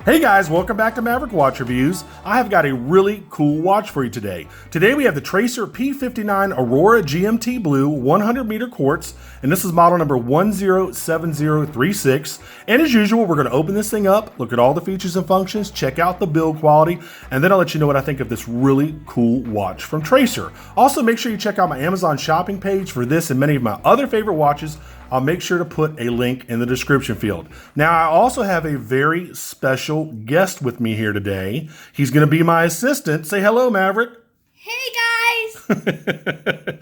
Hey guys, welcome back to Maverick Watch Reviews. I have got a really cool watch for you today. Today we have the Traser P59 Aurora GMT Blue 100 meter quartz, and this is model number 107036. And as usual, we're going to open this thing up, look at all the features and functions, check out the build quality, and then I'll let you know what I think of this really cool watch from Traser. Also, make sure you check out my Amazon shopping page for this and many of my other favorite watches. I'll make sure to put a link in the description field. Now, I also have a very special guest with me here today. He's going to be my assistant. Say hello, Maverick. Hey, guys.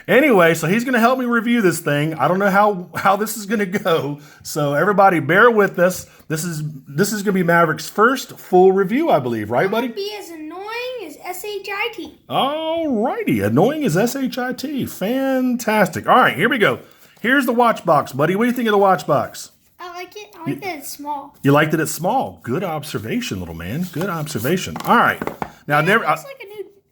Anyway, so he's going to help me review this thing. I don't know how this is going to go. So everybody bear with us. This is going to be Maverick's first full review, I believe. Right, buddy? It'll be as annoying as SHIT. All righty. Annoying as SHIT. Fantastic. All right, here we go. Here's the watch box, buddy. What do you think of the watch box? I like it. I like that it's small. You like that it's small. Good observation, little man. Good observation. All right. Now, It looks like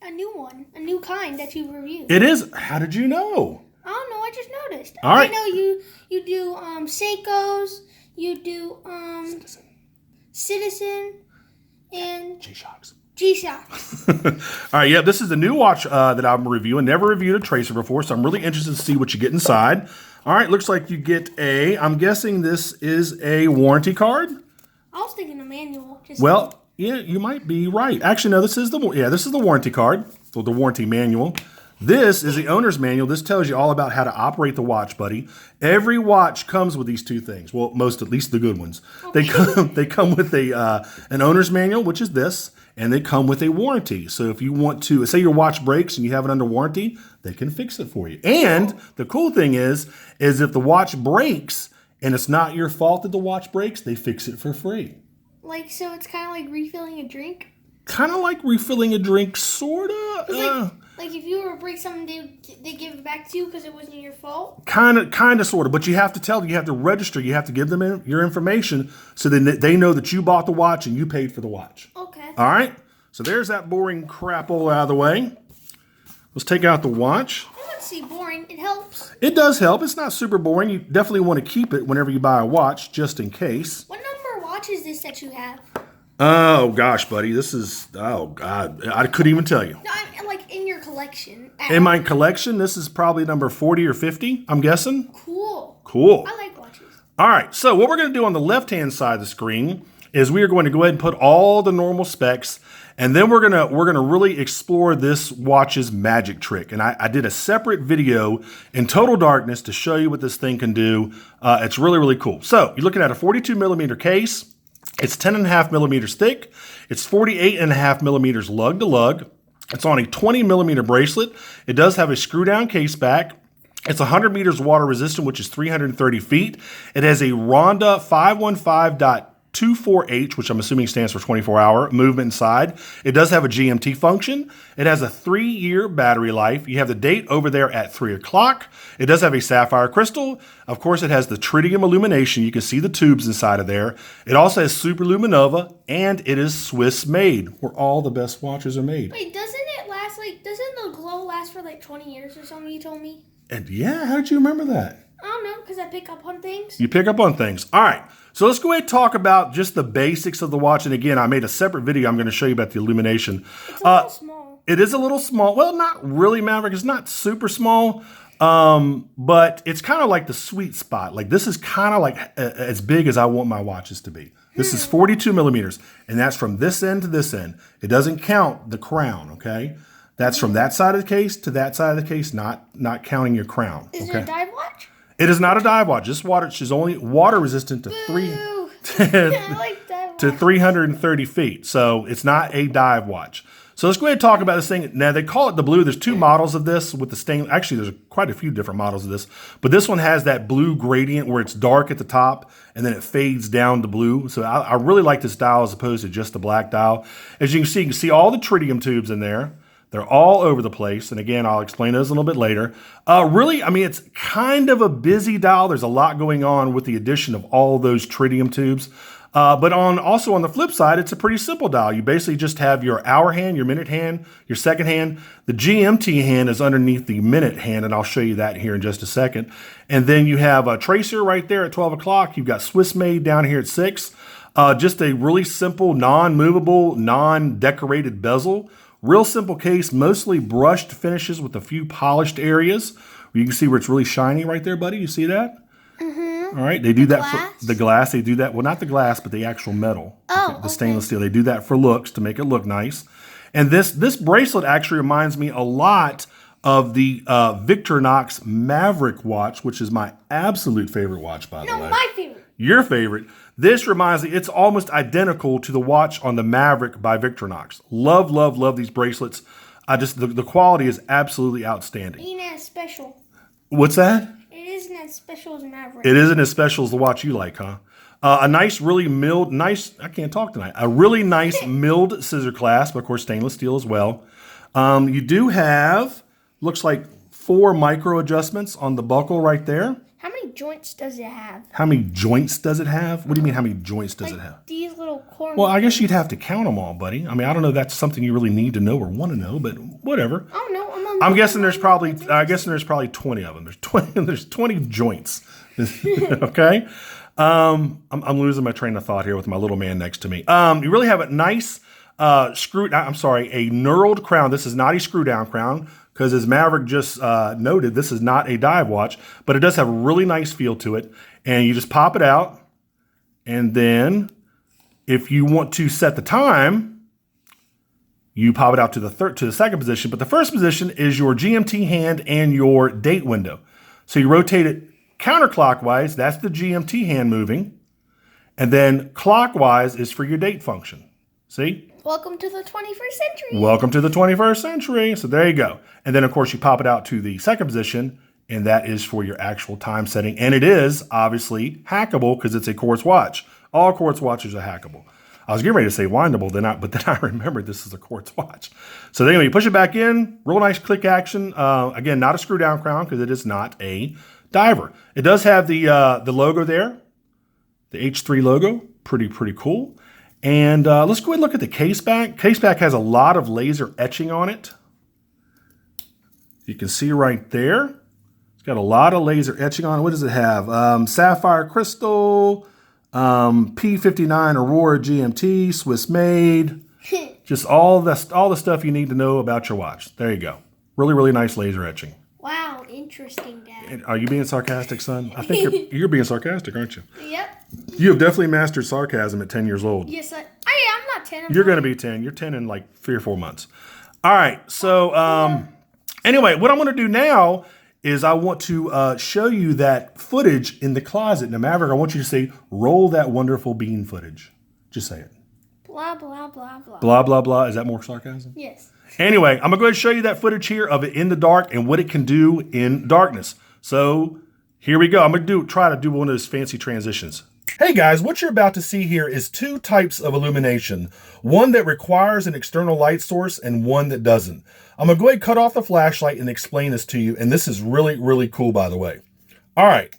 a new one, a new kind that you reviewed. It is. How did you know? I don't know. I just noticed. All right. I know you do Seikos, you do Citizen, and G-Shocks. G-Shocks. All right, yeah, this is the new watch that I'm reviewing. Never reviewed a Tracer before, so I'm really interested to see what you get inside. All right, looks like you get I'm guessing this is a warranty card. I was thinking a manual. Well, yeah, you might be right. Actually, no, this is the warranty card, or the warranty manual. This is the owner's manual. This tells you all about how to operate the watch, buddy. Every watch comes with these two things. Well, most, at least the good ones. Okay. They come with an owner's manual, which is this, and they come with a warranty. So if you want to, say your watch breaks and you have it under warranty, they can fix it for you. And the cool thing is if the watch breaks and it's not your fault that the watch breaks, they fix it for free. So it's kind of like refilling a drink? Kind of like refilling a drink, sort of. Like if you were to break something, they give it back to you because it wasn't your fault? Kind of, sort of. But you have to register. You have to give them your information so that they know that you bought the watch and you paid for the watch. Okay. All right? So there's that boring crap all out of the way. Let's take out the watch. I wouldn't say boring. It helps. It does help. It's not super boring. You definitely want to keep it whenever you buy a watch, just in case. What number watch is this that you have? Oh, gosh, buddy. This is, oh, God. I couldn't even tell you. No, I mean, like in your collection. In my collection, this is probably number 40 or 50, I'm guessing. Cool. Cool. I like watches. All right, so what we're going to do on the left-hand side of the screen is we are going to go ahead and put all the normal specs, and then we're gonna really explore this watch's magic trick. And I did a separate video in total darkness to show you what this thing can do. It's really, really cool. So you're looking at a 42 millimeter case. It's 10.5 millimeters thick. It's 48.5 millimeters lug to lug. It's on a 20 millimeter bracelet. It does have a screw down case back. It's 100 meters water resistant, which is 330 feet. It has a Ronda 515.24H, which I'm assuming stands for 24-hour movement inside. It does have a GMT function. It has a 3-year battery life. You have the date over there at 3 o'clock. It does have a sapphire crystal. Of course, it has the Tritium Illumination. You can see the tubes inside of there. It also has SuperLuminova, and it is Swiss made, where all the best watches are made. Wait, doesn't the glow last for like 20 years or something, you told me? And yeah, how did you remember that? I don't know, because I pick up on things. You pick up on things. All right. So let's go ahead and talk about just the basics of the watch. And again, I made a separate video. I'm going to show you about the Illumination. It's a little small. It is a little small. Well, not really, Maverick. It's not super small. But it's kind of like the sweet spot. Like this is kind of like as big as I want my watches to be. This is 42 millimeters. And that's from this end to this end. It doesn't count the crown, okay? That's from that side of the case to that side of the case, not counting your crown. Is it a dive watch? It is not a dive watch. This watch is only water resistant to I like dive to 330 feet. So it's not a dive watch. So let's go ahead and talk about this thing. Now they call it the blue. There's two models of this with the stain. Actually, there's quite a few different models of this, but this one has that blue gradient where it's dark at the top and then it fades down to blue. So I really like this dial as opposed to just the black dial. As you can see all the tritium tubes in there. They're all over the place. And again, I'll explain those a little bit later. Really, I mean, it's kind of a busy dial. There's a lot going on with the addition of all those tritium tubes. But also on the flip side, it's a pretty simple dial. You basically just have your hour hand, your minute hand, your second hand. The GMT hand is underneath the minute hand, and I'll show you that here in just a second. And then you have a Tracer right there at 12 o'clock. You've got Swiss made down here at 6. Just a really simple, non-movable, non-decorated bezel. Real simple case, mostly brushed finishes with a few polished areas. You can see where it's really shiny right there, buddy. You see that? Mm-hmm. All right, they do that for the glass. They do that, well, not the glass, but the actual metal. Oh, the stainless steel. They do that for looks to make it look nice. And this bracelet actually reminds me a lot of the Victorinox Maverick watch, which is my absolute favorite watch, by the way. No, my favorite. Your favorite. This reminds me, it's almost identical to the watch on the Maverick by Victorinox. Love, love, love these bracelets. The quality is absolutely outstanding. Ain't as special. What's that? It isn't as special as Maverick. It isn't as special as the watch you like, huh? A nice, really milled, I can't talk tonight. A really nice milled scissor clasp, of course, stainless steel as well. You do have, looks like 4 micro adjustments on the buckle right there. How many joints does it have? How many joints does it have? What do you mean, how many joints does it have? These little corners. Well, I guess you'd have to count them all, buddy. I mean, I don't know if that's something you really need to know or want to know, but whatever. Oh no, I'm guessing there's probably 20 of them. There's 20 joints. Okay. I'm losing my train of thought here with my little man next to me. You really have a nice a knurled crown. This is not a screw down crown because, as Maverick just noted, this is not a dive watch, but it does have a really nice feel to it. And you just pop it out, and then if you want to set the time, you pop it out to the second position. But the first position is your GMT hand and your date window. So you rotate it counterclockwise. That's the GMT hand moving. And then clockwise is for your date function. See? Welcome to the 21st century. Welcome to the 21st century. So there you go. And then, of course, you pop it out to the second position, and that is for your actual time setting. And it is obviously hackable because it's a Quartz watch. All Quartz watches are hackable. I was getting ready to say windable, but then I remembered this is a Quartz watch. So anyway, you push it back in, real nice click action. Again, not a screw down crown because it is not a diver. It does have the logo there, the H3 logo, pretty cool. And let's go ahead and look at the case back. Case back has a lot of laser etching on it. You can see right there. It's got a lot of laser etching on it. What does it have? Sapphire crystal. P59 Aurora GMT, Swiss made, just all the stuff you need to know about your watch. There you go. Really, really nice laser etching. Wow, interesting, Dad. Are you being sarcastic, son? I think you're being sarcastic, aren't you? Yep. You have definitely mastered sarcasm at 10 years old. Yes, I'm not 10. You're going to be 10. You're 10 in like 3 or 4 months. All right. So anyway, what I'm going to do now is I want to show you that footage in the closet. Now, Maverick, I want you to say, roll that wonderful bean footage. Just say it. Blah, blah, blah, blah. Blah, blah, blah. Is that more sarcasm? Yes. Anyway, I'm going to go ahead and show you that footage here of it in the dark and what it can do in darkness. So here we go. I'm going to try to do one of those fancy transitions. Hey guys, what you're about to see here is 2 types of illumination. One that requires an external light source and one that doesn't. I'm going to go ahead and cut off the flashlight and explain this to you. And this is really, really cool, by the way. All right.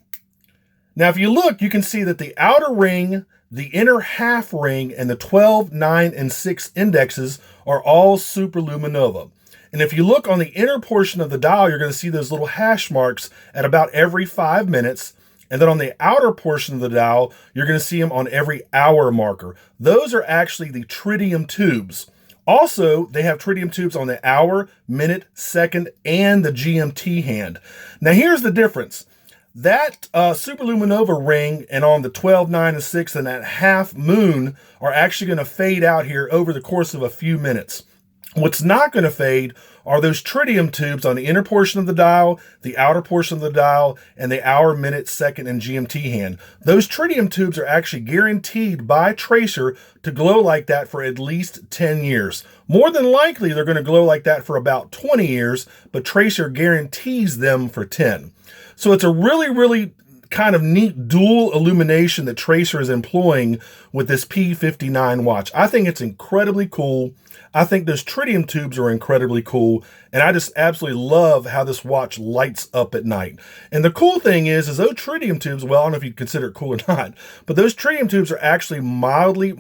Now, if you look, you can see that the outer ring, the inner half ring, and the 12, 9, and 6 indexes are all SuperLuminova. And if you look on the inner portion of the dial, you're going to see those little hash marks at about every 5 minutes. And then on the outer portion of the dial, you're going to see them on every hour marker. Those are actually the tritium tubes. Also, they have tritium tubes on the hour, minute, second, and the GMT hand. Now, here's the difference. That SuperLuminova ring and on the 12, 9, and 6 and that half moon are actually going to fade out here over the course of a few minutes. What's not going to fade are those tritium tubes on the inner portion of the dial, the outer portion of the dial, and the hour, minute, second, and GMT hand. Those tritium tubes are actually guaranteed by Tracer to glow like that for at least 10 years. More than likely, they're going to glow like that for about 20 years, but Tracer guarantees them for 10. So it's a really, really kind of neat dual illumination that Tracer is employing with this P59 watch. I think it's incredibly cool. I think those tritium tubes are incredibly cool. And I just absolutely love how this watch lights up at night. And the cool thing is those tritium tubes, well, I don't know if you consider it cool or not, but those tritium tubes are actually mildly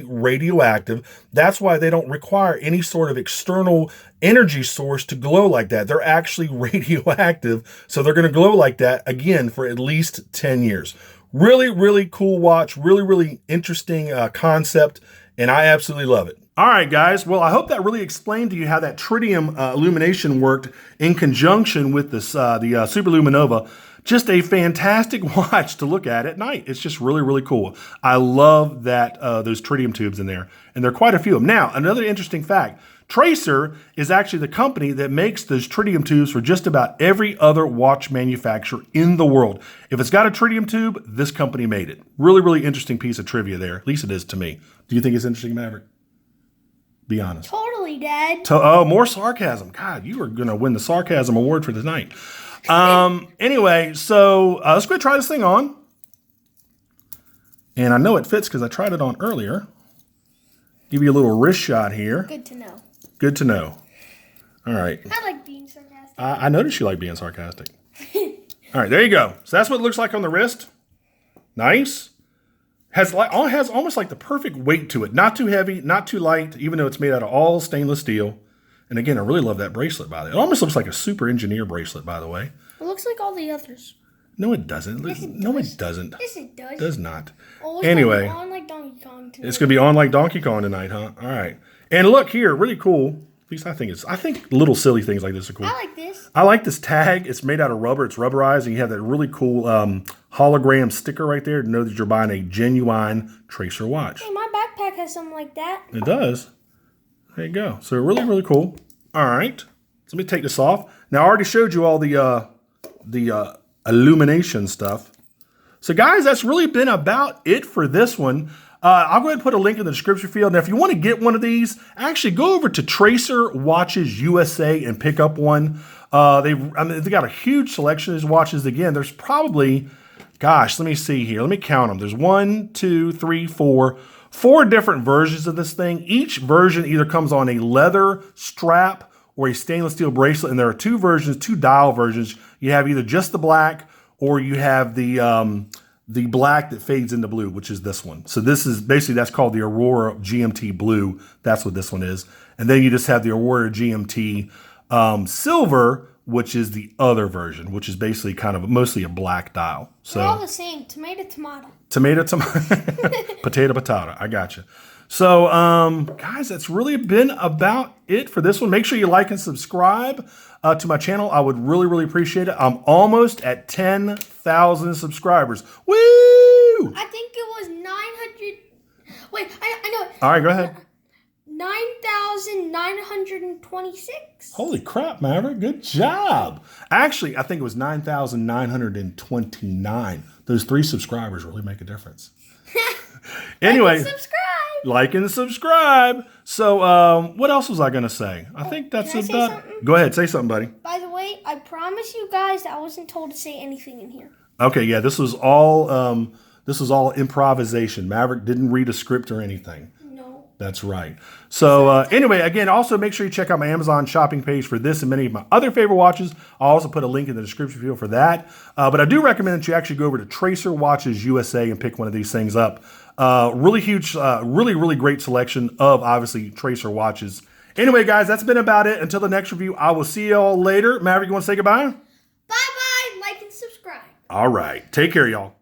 radioactive. That's why they don't require any sort of external energy source to glow like that. They're actually radioactive. So they're going to glow like that again for at least 10 years. Really, really cool watch. Really, really interesting concept. And I absolutely love it. All right, guys. Well, I hope that really explained to you how that tritium illumination worked in conjunction with this, the SuperLuminova. Just a fantastic watch to look at night. It's just really, really cool. I love that those tritium tubes in there. And there are quite a few of them. Now, another interesting fact. Tracer is actually the company that makes those tritium tubes for just about every other watch manufacturer in the world. If it's got a tritium tube, this company made it. Really, really interesting piece of trivia there. At least it is to me. Do you think it's interesting, Maverick? Be honest. Totally, Dad. Oh, more sarcasm. God, you are going to win the sarcasm award for tonight. Anyway, so let's go try this thing on. And I know it fits because I tried it on earlier. Give you a little wrist shot here. Good to know. Good to know. All right. I like being sarcastic. I noticed you like being sarcastic. All right, there you go. So that's what it looks like on the wrist. Nice. Has almost like the perfect weight to it. Not too heavy, not too light, even though it's made out of all stainless steel. And again, I really love that bracelet, by the way. It almost looks like a super engineer bracelet, by the way. It looks like all the others. No, it doesn't. Yes, it No, does. it doesn't. Yes, it does. It does not. Oh, it's Anyway. gonna be on like Donkey Kong tonight. It's going to be on like Donkey Kong tonight, huh? All right. And look here, really cool. At least I think little silly things like this are cool. I like this. I like this tag. It's made out of rubber. It's rubberized, and you have that really cool hologram sticker right there to know that you're buying a genuine Tracer watch. Hey, my backpack has something like that. It does. There you go. So really, really cool. All right. So let me take this off. Now, I already showed you all the illumination stuff. So, guys, that's really been about it for this one. I'll go ahead and put a link in the description field. Now, if you want to get one of these, actually go over to Tracer Watches USA and pick up one. They got a huge selection of these watches. Again, there's probably, gosh, let me see here. Let me count them. There's 1, 2, 3, 4 different versions of this thing. Each version either comes on a leather strap or a stainless steel bracelet. And there are two versions, two dial versions. You have either just the black or you have the black that fades into blue, which is this one. So this is basically, that's called the Aurora GMT blue. That's what this one is. And then you just have the Aurora GMT silver, which is the other version, which is basically kind of mostly a black dial. So They're all the same. Tomato, tomato. Tomato, potato, potato. I gotcha. So, guys, that's really been about it for this one. Make sure you like and subscribe to my channel. I would really, really appreciate it. I'm almost at 10,000 subscribers. Woo! I think it was 900. Wait, I know it. All right, go ahead. 9,926. Holy crap, Maverick. Good job. Actually, I think it was 9,929. Those 3 subscribers really make a difference. Anyway. Like and subscribe. So, what else was I going to say? I think that's can I say about. something? Go ahead, say something, buddy. By the way, I promise you guys that I wasn't told to say anything in here. Okay, yeah, this was all improvisation. Maverick didn't read a script or anything. No. That's right. So, anyway, again, also make sure you check out my Amazon shopping page for this and many of my other favorite watches. I'll also put a link in the description field for that. But I do recommend that you actually go over to Tracer Watches USA and pick one of these things up. Really huge, really, really great selection of, obviously, Tracer watches. Anyway, guys, that's been about it. Until the next review, I will see you all later. Maverick, you want to say goodbye? Bye-bye. Like and subscribe. All right. Take care, y'all.